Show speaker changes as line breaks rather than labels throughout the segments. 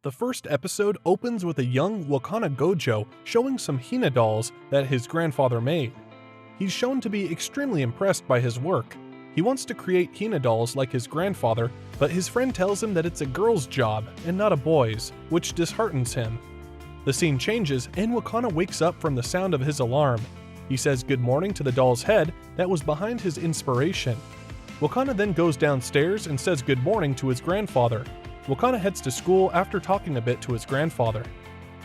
The first episode opens with a young Wakana Gojo showing some Hina dolls that his grandfather made. He's shown to be extremely impressed by his work. He wants to create Hina dolls like his grandfather, but his friend tells him that it's a girl's job and not a boy's, which disheartens him. The scene changes and Wakana wakes up from the sound of his alarm. He says good morning to the doll's head that was behind his inspiration. Wakana then goes downstairs and says good morning to his grandfather. Wakana heads to school after talking a bit to his grandfather.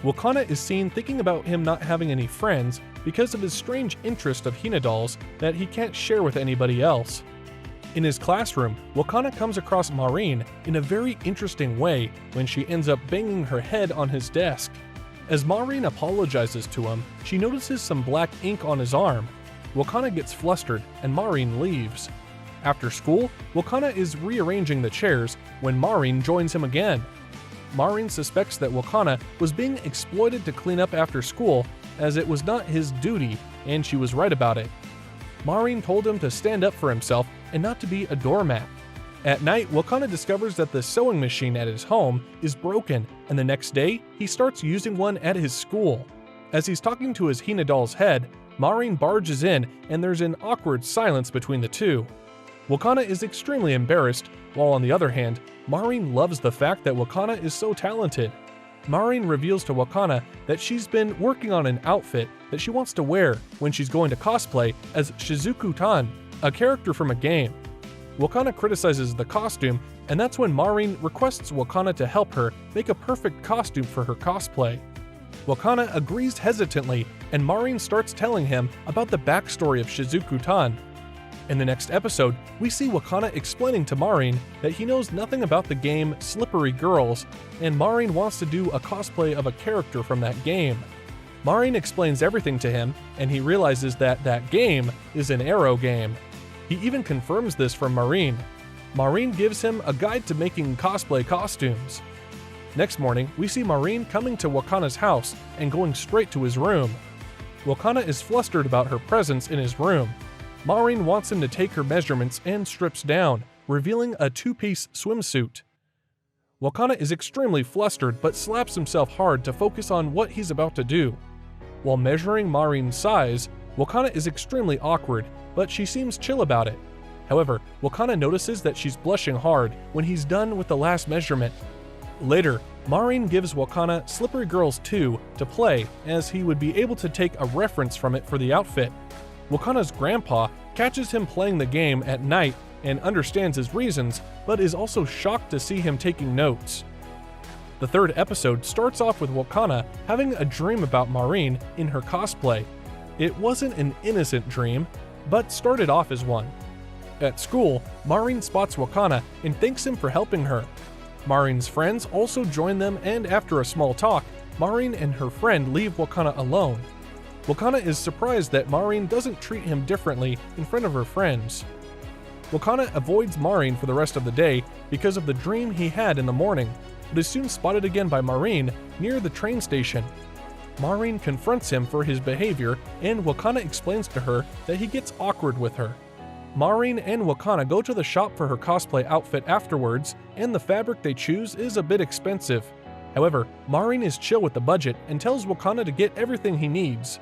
Wakana is seen thinking about him not having any friends because of his strange interest of Hina dolls that he can't share with anybody else. In his classroom, Wakana comes across Maureen in a very interesting way when she ends up banging her head on his desk. As Maureen apologizes to him, she notices some black ink on his arm. Wakana gets flustered and Maureen leaves. After school, Wakana is rearranging the chairs when Maureen joins him again. Maureen suspects that Wakana was being exploited to clean up after school as it was not his duty, and she was right about it. Maureen told him to stand up for himself and not to be a doormat. At night, Wakana discovers that the sewing machine at his home is broken, and the next day, he starts using one at his school. As he's talking to his Hina doll's head, Maureen barges in and there's an awkward silence between the two. Wakana is extremely embarrassed, while on the other hand, Maureen loves the fact that Wakana is so talented. Maureen reveals to Wakana that she's been working on an outfit that she wants to wear when she's going to cosplay as Shizuku-tan, a character from a game. Wakana criticizes the costume, and that's when Maureen requests Wakana to help her make a perfect costume for her cosplay. Wakana agrees hesitantly, and Maureen starts telling him about the backstory of Shizuku-tan. In the next episode, we see Wakana explaining to Maureen that he knows nothing about the game Slippery Girls, and Maureen wants to do a cosplay of a character from that game. Maureen explains everything to him, and he realizes that that game is an arrow game. He even confirms this from Maureen. Maureen gives him a guide to making cosplay costumes. Next morning, we see Maureen coming to Wakana's house and going straight to his room. Wakana is flustered about her presence in his room. Maureen wants him to take her measurements and strips down, revealing a two-piece swimsuit. Wakana is extremely flustered but slaps himself hard to focus on what he's about to do. While measuring Maureen's size, Wakana is extremely awkward, but she seems chill about it. However, Wakana notices that she's blushing hard when he's done with the last measurement. Later, Maureen gives Wakana Slippery Girls 2 to play as he would be able to take a reference from it for the outfit. Wakana's grandpa catches him playing the game at night and understands his reasons, but is also shocked to see him taking notes. The third episode starts off with Wakana having a dream about Maureen in her cosplay. It wasn't an innocent dream, but started off as one. At school, Maureen spots Wakana and thanks him for helping her. Maureen's friends also join them, and after a small talk, Maureen and her friend leave Wakana alone. Wakana is surprised that Maureen doesn't treat him differently in front of her friends. Wakana avoids Maureen for the rest of the day because of the dream he had in the morning, but is soon spotted again by Maureen near the train station. Maureen confronts him for his behavior, and Wakana explains to her that he gets awkward with her. Maureen and Wakana go to the shop for her cosplay outfit afterwards, and the fabric they choose is a bit expensive. However, Maureen is chill with the budget and tells Wakana to get everything he needs.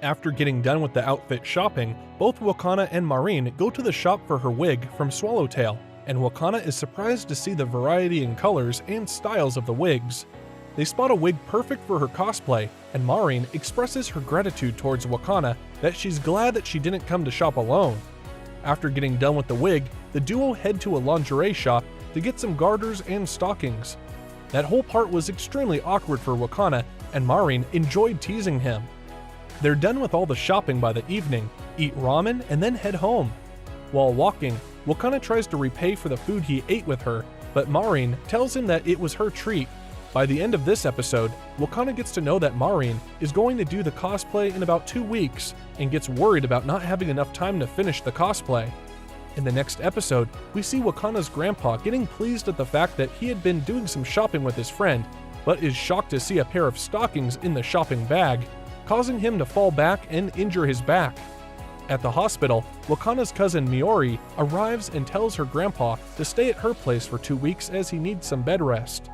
After getting done with the outfit shopping, both Wakana and Maureen go to the shop for her wig from Swallowtail, and Wakana is surprised to see the variety in colors and styles of the wigs. They spot a wig perfect for her cosplay, and Maureen expresses her gratitude towards Wakana that she's glad that she didn't come to shop alone. After getting done with the wig, the duo head to a lingerie shop to get some garters and stockings. That whole part was extremely awkward for Wakana, and Maureen enjoyed teasing him. They're done with all the shopping by the evening, eat ramen, and then head home. While walking, Wakana tries to repay for the food he ate with her, but Maureen tells him that it was her treat. By the end of this episode, Wakana gets to know that Maureen is going to do the cosplay in about 2 weeks and gets worried about not having enough time to finish the cosplay. In the next episode, we see Wakana's grandpa getting pleased at the fact that he had been doing some shopping with his friend, but is shocked to see a pair of stockings in the shopping bag, causing him to fall back and injure his back. At the hospital, Wakana's cousin Miori arrives and tells her grandpa to stay at her place for 2 weeks as he needs some bed rest.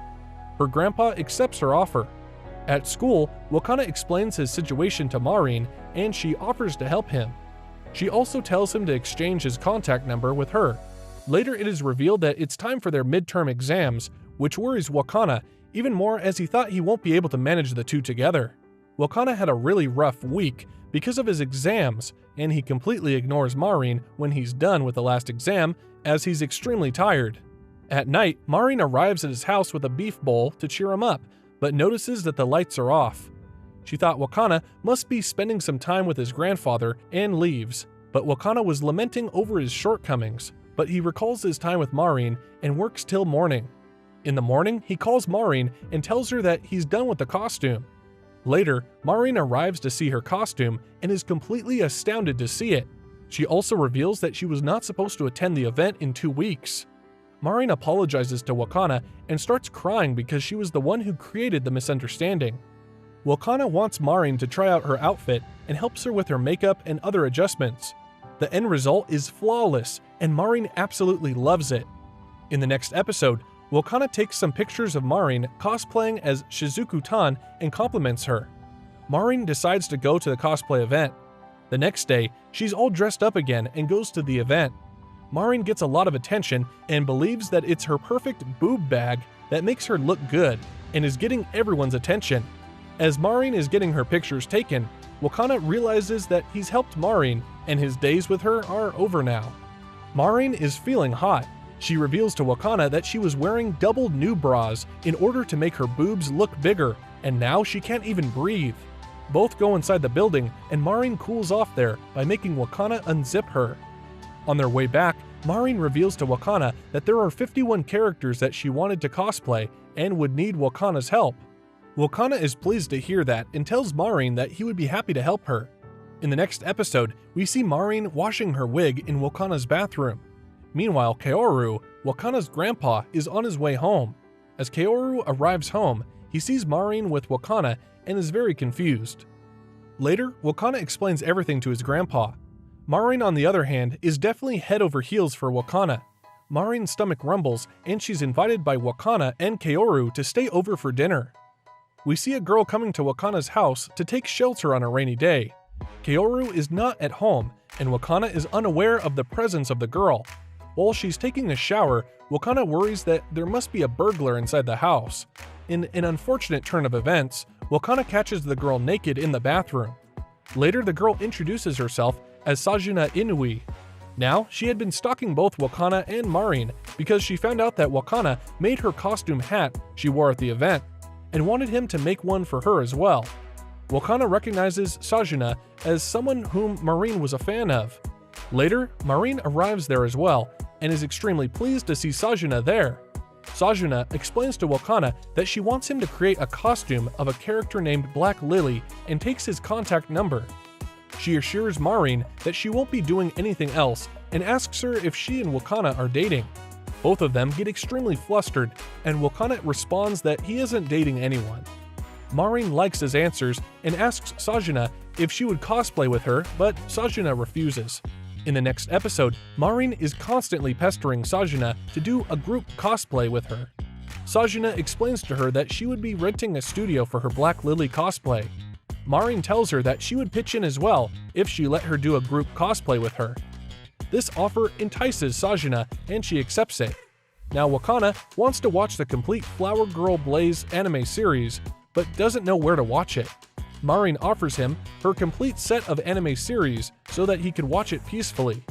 Her grandpa accepts her offer. At school, Wakana explains his situation to Maureen, and she offers to help him. She also tells him to exchange his contact number with her. Later, it is revealed that it's time for their midterm exams, which worries Wakana even more as he thought he won't be able to manage the two together. Wakana had a really rough week because of his exams, and he completely ignores Maureen when he's done with the last exam as he's extremely tired. At night, Maureen arrives at his house with a beef bowl to cheer him up, but notices that the lights are off. She thought Wakana must be spending some time with his grandfather and leaves, but Wakana was lamenting over his shortcomings, but he recalls his time with Maureen and works till morning. In the morning, he calls Maureen and tells her that he's done with the costume. Later, Maureen arrives to see her costume and is completely astounded to see it. She also reveals that she was not supposed to attend the event in 2 weeks. Maureen apologizes to Wakana and starts crying because she was the one who created the misunderstanding. Wakana wants Maureen to try out her outfit and helps her with her makeup and other adjustments. The end result is flawless, and Maureen absolutely loves it. In the next episode, Wakana takes some pictures of Maureen cosplaying as Shizuku-tan and compliments her. Maureen decides to go to the cosplay event. The next day, she's all dressed up again and goes to the event. Maureen gets a lot of attention and believes that it's her perfect boob bag that makes her look good and is getting everyone's attention. As Maureen is getting her pictures taken, Wakana realizes that he's helped Maureen and his days with her are over now. Maureen is feeling hot. She reveals to Wakana that she was wearing double new bras in order to make her boobs look bigger, and now she can't even breathe. Both go inside the building, and Maureen cools off there by making Wakana unzip her. On their way back, Maureen reveals to Wakana that there are 51 characters that she wanted to cosplay and would need Wakana's help. Wakana is pleased to hear that and tells Maureen that he would be happy to help her. In the next episode, we see Maureen washing her wig in Wakana's bathroom. Meanwhile, Kaoru, Wakana's grandpa, is on his way home. As Kaoru arrives home, he sees Maureen with Wakana and is very confused. Later, Wakana explains everything to his grandpa. Maureen, on the other hand, is definitely head over heels for Wakana. Maureen's stomach rumbles, and she's invited by Wakana and Kaoru to stay over for dinner. We see a girl coming to Wakana's house to take shelter on a rainy day. Kaoru is not at home, and Wakana is unaware of the presence of the girl. While she's taking a shower, Wakana worries that there must be a burglar inside the house. In an unfortunate turn of events, Wakana catches the girl naked in the bathroom. Later, the girl introduces herself as Sajuna Inui. Now, she had been stalking both Wakana and Maureen because she found out that Wakana made her costume hat she wore at the event, and wanted him to make one for her as well. Wakana recognizes Sajuna as someone whom Maureen was a fan of. Later, Maureen arrives there as well, and is extremely pleased to see Sajuna there. Sajuna explains to Wakana that she wants him to create a costume of a character named Black Lily and takes his contact number. She assures Maureen that she won't be doing anything else and asks her if she and Wakana are dating. Both of them get extremely flustered, and Wakana responds that he isn't dating anyone. Maureen likes his answers and asks Sajuna if she would cosplay with her, but Sajuna refuses. In the next episode, Maureen is constantly pestering Sajuna to do a group cosplay with her. Sajuna explains to her that she would be renting a studio for her Black Lily cosplay. Maureen tells her that she would pitch in as well if she let her do a group cosplay with her. This offer entices Sajuna, and she accepts it. Now Wakana wants to watch the complete Flower Girl Blaze anime series, but doesn't know where to watch it. Maureen offers him her complete set of anime series so that he could watch it peacefully.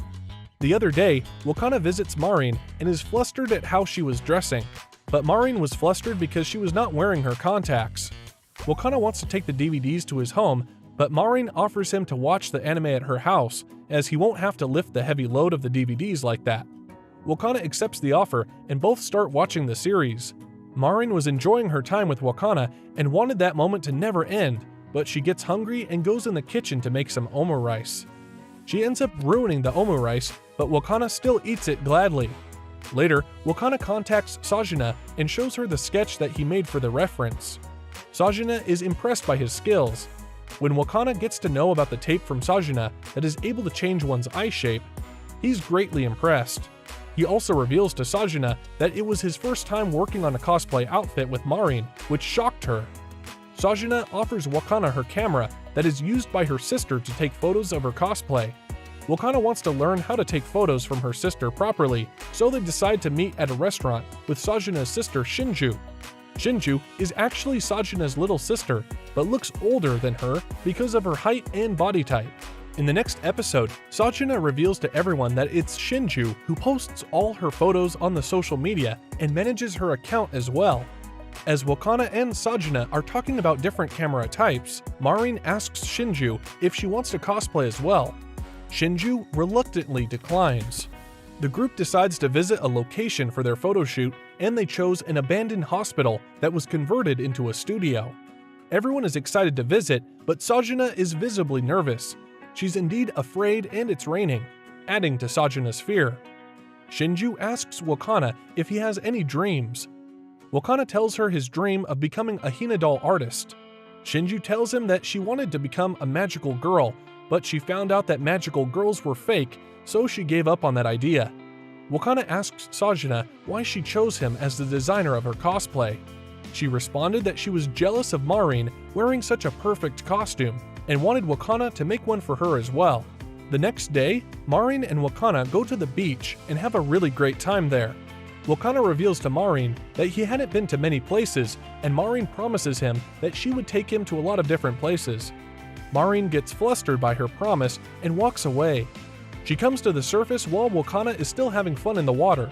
The other day, Wakana visits Maureen and is flustered at how she was dressing, but Maureen was flustered because she was not wearing her contacts. Wakana wants to take the DVDs to his home, but Maureen offers him to watch the anime at her house, as he won't have to lift the heavy load of the DVDs like that. Wakana accepts the offer, and both start watching the series. Maureen was enjoying her time with Wakana and wanted that moment to never end, but she gets hungry and goes in the kitchen to make some omu rice. She ends up ruining the omu rice, but Wakana still eats it gladly. Later, Wakana contacts Sajuna and shows her the sketch that he made for the reference. Sajuna is impressed by his skills. When Wakana gets to know about the tape from Sajuna that is able to change one's eye shape, he's greatly impressed. He also reveals to Sajina that it was his first time working on a cosplay outfit with Marin, which shocked her. Sajina offers Wakana her camera that is used by her sister to take photos of her cosplay. Wakana wants to learn how to take photos from her sister properly, so they decide to meet at a restaurant with Sajina's sister Shinju. Shinju is actually Sajina's little sister, but looks older than her because of her height and body type. In the next episode, Sajina reveals to everyone that it's Shinju who posts all her photos on the social media and manages her account as well. As Wakana and Sajina are talking about different camera types, Marin asks Shinju if she wants to cosplay as well. Shinju reluctantly declines. The group decides to visit a location for their photo shoot, and they chose an abandoned hospital that was converted into a studio. Everyone is excited to visit, but Sajina is visibly nervous. She's indeed afraid, and it's raining, adding to Sajina's fear. Shinju asks Wakana if he has any dreams. Wakana tells her his dream of becoming a Hina doll artist. Shinju tells him that she wanted to become a magical girl, but she found out that magical girls were fake, so she gave up on that idea. Wakana asks Sajina why she chose him as the designer of her cosplay. She responded that she was jealous of Marin wearing such a perfect costume, and wanted Wakana to make one for her as well. The next day, Marin and Wakana go to the beach and have a really great time there. Wakana reveals to Marin that he hadn't been to many places, and Marin promises him that she would take him to a lot of different places. Marin gets flustered by her promise and walks away. She comes to the surface while Wakana is still having fun in the water.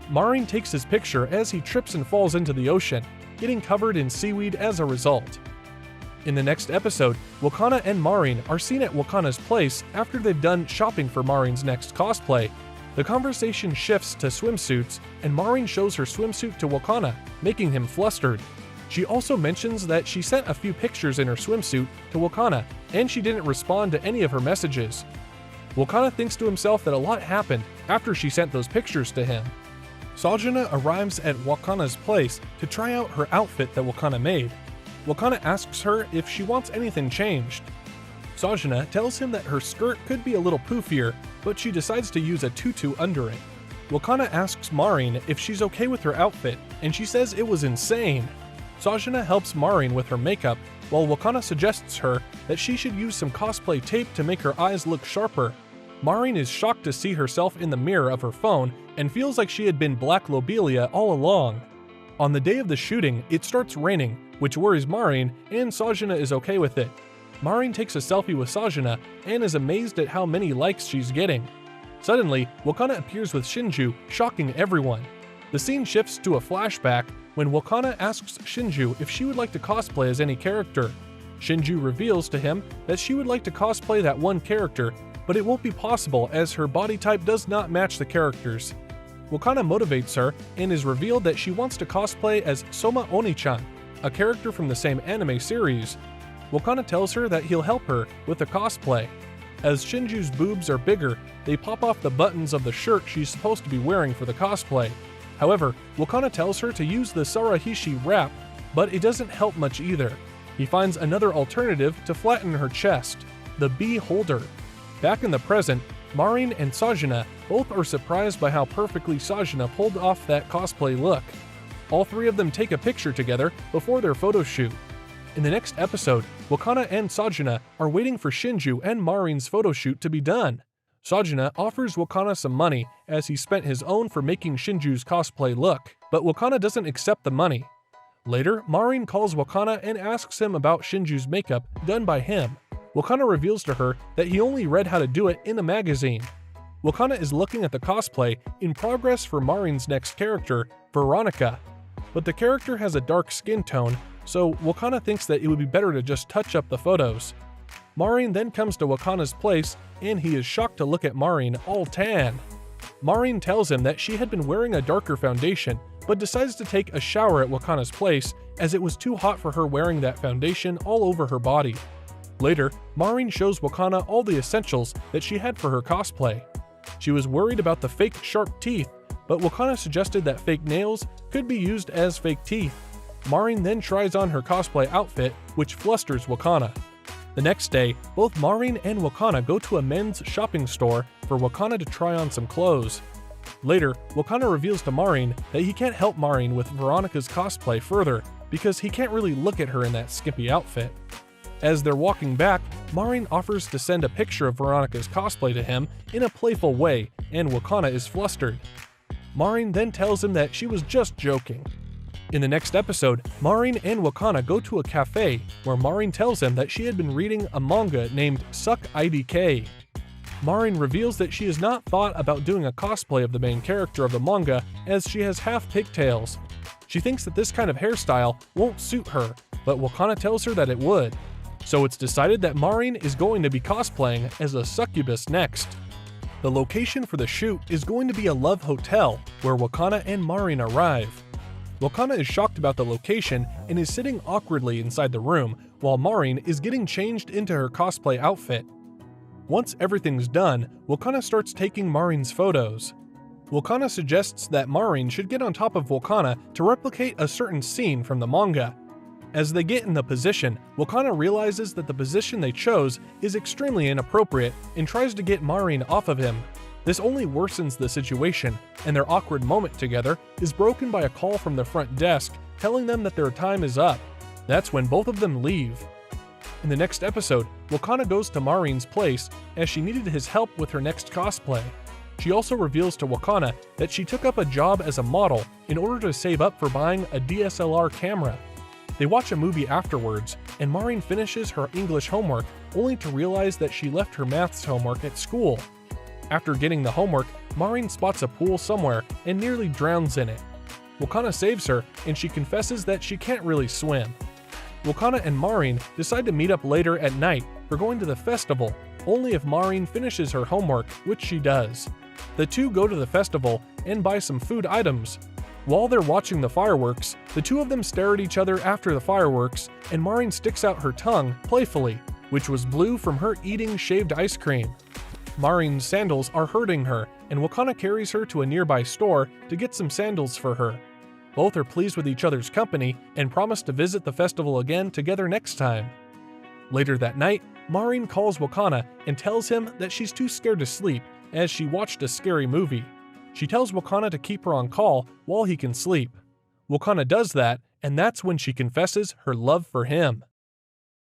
Marin takes his picture as he trips and falls into the ocean, getting covered in seaweed as a result. In the next episode, Wakana and Marin are seen at Wakana's place after they've done shopping for Marin's next cosplay. The conversation shifts to swimsuits, and Marin shows her swimsuit to Wakana, making him flustered. She also mentions that she sent a few pictures in her swimsuit to Wakana, and she didn't respond to any of her messages. Wakana thinks to himself that a lot happened after she sent those pictures to him. Sajina arrives at Wakana's place to try out her outfit that Wakana made. Wakana asks her if she wants anything changed. Sajina tells him that her skirt could be a little poofier, but she decides to use a tutu under it. Wakana asks Marin if she's okay with her outfit, and she says it was insane. Sajina helps Marin with her makeup, while Wakana suggests her that she should use some cosplay tape to make her eyes look sharper. Marin is shocked to see herself in the mirror of her phone and feels like she had been Black Lobelia all along. On the day of the shooting, it starts raining, which worries Marin, and Sajina is okay with it. Marin takes a selfie with Sajina and is amazed at how many likes she's getting. Suddenly, Wakana appears with Shinju, shocking everyone. The scene shifts to a flashback when Wakana asks Shinju if she would like to cosplay as any character. Shinju reveals to him that she would like to cosplay that one character, but it won't be possible as her body type does not match the characters. Wakana motivates her and is revealed that she wants to cosplay as Soma Oni-chan, a character from the same anime series. Wakana tells her that he'll help her with the cosplay. As Shinju's boobs are bigger, they pop off the buttons of the shirt she's supposed to be wearing for the cosplay. However, Wakana tells her to use the Sarahishi wrap, but it doesn't help much either. He finds another alternative to flatten her chest, the bee holder. Back in the present, Marin and Sajina both are surprised by how perfectly Sajina pulled off that cosplay look. All three of them take a picture together before their photo shoot. In the next episode, Wakana and Sajina are waiting for Shinju and Marin's photo shoot to be done. Sajina offers Wakana some money as he spent his own for making Shinju's cosplay look, but Wakana doesn't accept the money. Later, Marin calls Wakana and asks him about Shinju's makeup done by him. Wakana reveals to her that he only read how to do it in a magazine. Wakana is looking at the cosplay in progress for Marin's next character, Veronica, but the character has a dark skin tone, so Wakana thinks that it would be better to just touch up the photos. Marin then comes to Wakana's place, and he is shocked to look at Marin all tan. Marin tells him that she had been wearing a darker foundation, but decides to take a shower at Wakana's place as it was too hot for her wearing that foundation all over her body. Later, Marin shows Wakana all the essentials that she had for her cosplay. She was worried about the fake sharp teeth, but Wakana suggested that fake nails could be used as fake teeth. Marin then tries on her cosplay outfit, which flusters Wakana. The next day, both Marin and Wakana go to a men's shopping store for Wakana to try on some clothes. Later, Wakana reveals to Marin that he can't help Marin with Veronica's cosplay further because he can't really look at her in that skimpy outfit. As they're walking back, Marin offers to send a picture of Veronica's cosplay to him in a playful way, and Wakana is flustered. Marin then tells him that she was just joking. In the next episode, Marin and Wakana go to a cafe where Marin tells him that she had been reading a manga named Suck IDK. Marin reveals that she has not thought about doing a cosplay of the main character of the manga as she has half pigtails. She thinks that this kind of hairstyle won't suit her, but Wakana tells her that it would. So it's decided that Marin is going to be cosplaying as a succubus next. The location for the shoot is going to be a love hotel where Wakana and Marin arrive. Wakana is shocked about the location and is sitting awkwardly inside the room while Marin is getting changed into her cosplay outfit. Once everything's done, Wakana starts taking Marin's photos. Wakana suggests that Marin should get on top of Wakana to replicate a certain scene from the manga. As they get in the position, Wakana realizes that the position they chose is extremely inappropriate and tries to get Marin off of him. This only worsens the situation, and their awkward moment together is broken by a call from the front desk telling them that their time is up. That's when both of them leave. In the next episode, Wakana goes to Marin's place as she needed his help with her next cosplay. She also reveals to Wakana that she took up a job as a model in order to save up for buying a DSLR camera. They watch a movie afterwards, and Marin finishes her English homework only to realize that she left her maths homework at school. After getting the homework, Marin spots a pool somewhere and nearly drowns in it. Wakana saves her, and she confesses that she can't really swim. Wakana and Marin decide to meet up later at night for going to the festival, only if Marin finishes her homework, which she does. The two go to the festival and buy some food items. While they're watching the fireworks, the two of them stare at each other after the fireworks, and Marin sticks out her tongue playfully, which was blue from her eating shaved ice cream. Marin's sandals are hurting her, and Wakana carries her to a nearby store to get some sandals for her. Both are pleased with each other's company and promise to visit the festival again together next time. Later that night, Marin calls Wakana and tells him that she's too scared to sleep as she watched a scary movie. She tells Wakana to keep her on call while he can sleep. Wakana does that, and that's when she confesses her love for him.